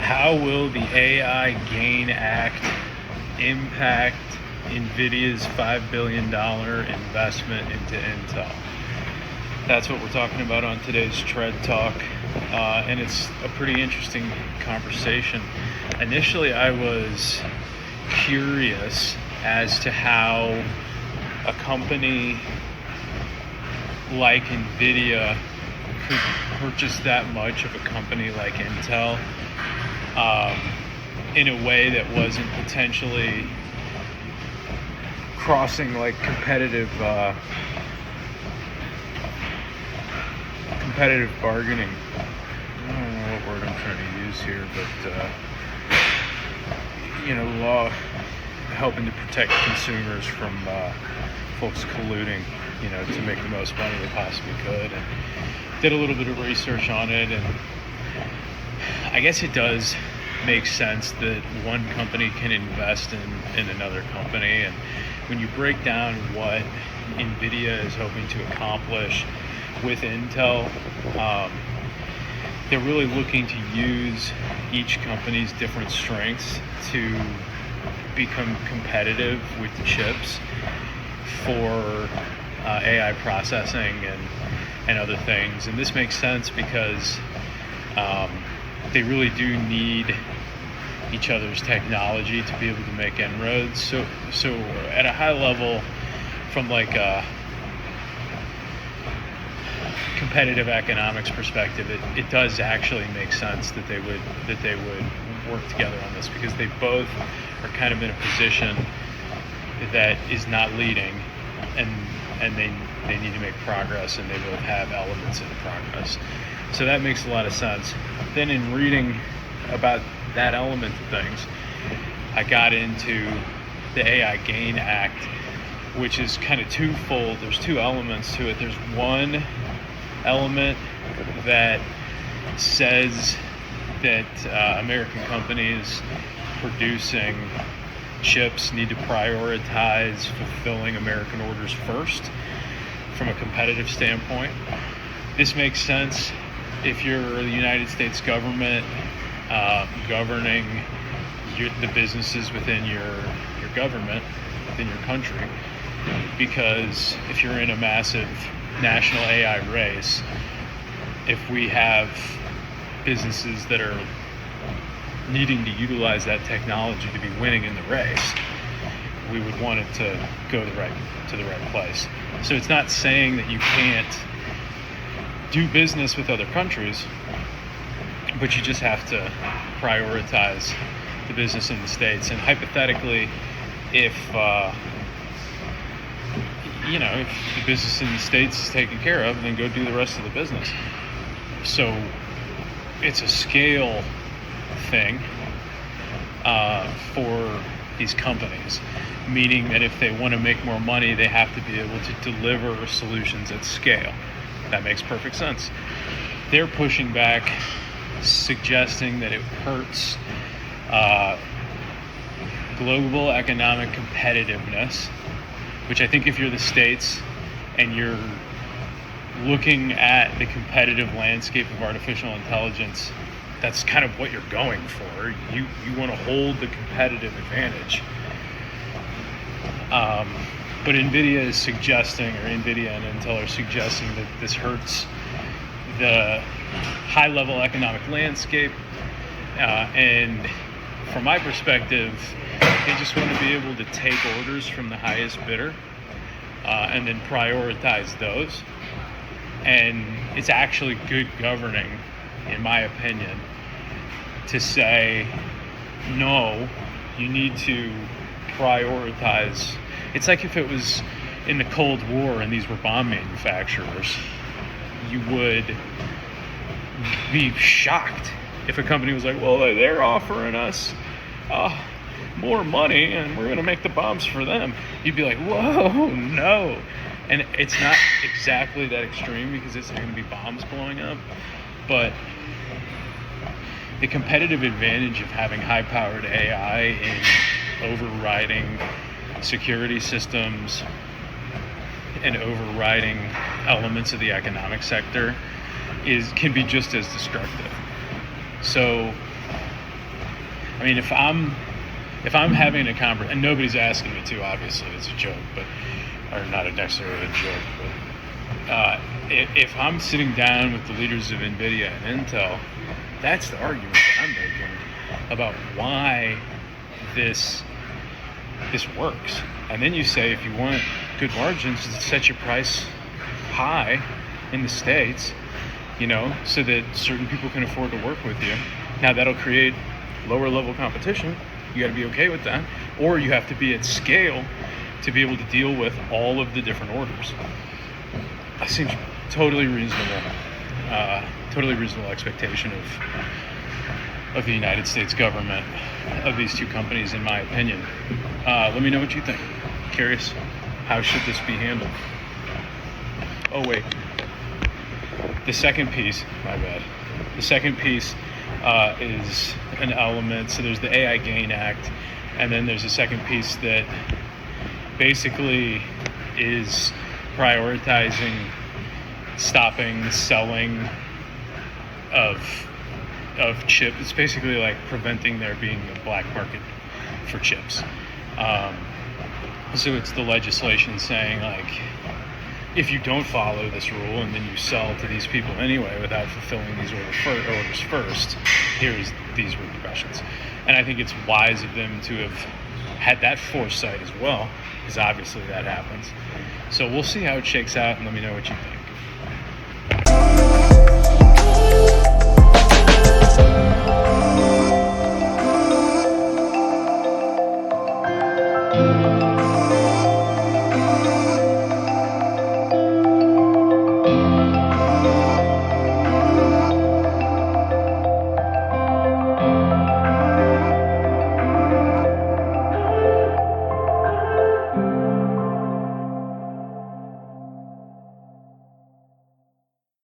How will the AI GAIN Act impact Nvidia's $5 billion investment into Intel? That's what we're talking about on today's Tread Talk, and it's a pretty interesting conversation. Initially, I was curious as to how a company like Nvidia could purchase that much of a company like Intel in a way that wasn't potentially crossing like competitive bargaining. I don't know what word I'm trying to use here, but law helping to protect consumers from folks colluding, to make the most money they possibly could, and did a little bit of research on it, and I guess it does make sense that one company can invest in another company. And when you break down what Nvidia is hoping to accomplish with Intel, they're really looking to use each company's different strengths to become competitive with the chips for AI processing and other things. And this makes sense because they really do need each other's technology to be able to make inroads. So at a high level, from like a competitive economics perspective, it does actually make sense that they would work together on this, because they both are kind of in a position that is not leading, and they need to make progress, and they both have elements of the progress. So that makes a lot of sense. Then in reading about that element of things, I got into the AI GAIN Act, which is kind of twofold. There's two elements to it. There's one element that says that American companies producing chips need to prioritize fulfilling American orders first from a competitive standpoint. This makes sense if you're the United States government governing the businesses within your government, within your country, because if you're in a massive national AI race, if we have businesses that are needing to utilize that technology to be winning in the race, we would want it to go to the right place. So it's not saying that you can't do business with other countries, but you just have to prioritize the business in the States. And hypothetically, if the business in the States is taken care of, then go do the rest of the business. So it's a scale thing for these companies, meaning that if they want to make more money, they have to be able to deliver solutions at scale. That makes perfect sense. They're pushing back, suggesting that it hurts global economic competitiveness, which I think if you're the States and you're looking at the competitive landscape of artificial intelligence, that's kind of what you're going for. You want to hold the competitive advantage. But Nvidia is suggesting, or Nvidia and Intel are suggesting, that this hurts the high-level economic landscape. And from my perspective, they just want to be able to take orders from the highest bidder and then prioritize those. And it's actually good governing, in my opinion, to say, no, you need to prioritize. It's like if it was in the Cold War and these were bomb manufacturers, you would be shocked if a company was like, well, they're offering us more money and we're going to make the bombs for them. You'd be like, whoa, no. And it's not exactly that extreme, because it's going to be bombs blowing up, but the competitive advantage of having high-powered AI in overriding security systems and overriding elements of the economic sector can be just as destructive. So I mean, if I'm having a conversation, and nobody's asking me to, obviously, it's a joke, or not necessarily a joke, but if I'm sitting down with the leaders of Nvidia and Intel, that's the argument that I'm making about why this works. And then you say, if you want good margins, set your price high in the States, so that certain people can afford to work with you. Now that'll create lower level competition. You got to be okay with that, or you have to be at scale to be able to deal with all of the different orders. That seems totally reasonable. Totally reasonable expectation of the United States government, of these two companies, in my opinion. Let me know what you think. Curious, how should this be handled? Oh wait, the second piece, my bad. The second piece is an element. So there's the AI Gain Act, and then there's a second piece that basically is prioritizing stopping selling of chips. It's basically like preventing there being a black market for chips. So it's the legislation saying, like, if you don't follow this rule and then you sell to these people anyway without fulfilling these orders first, here's these repercussions. And I think it's wise of them to have had that foresight as well, because obviously that happens. So we'll see how it shakes out, and let me know what you think.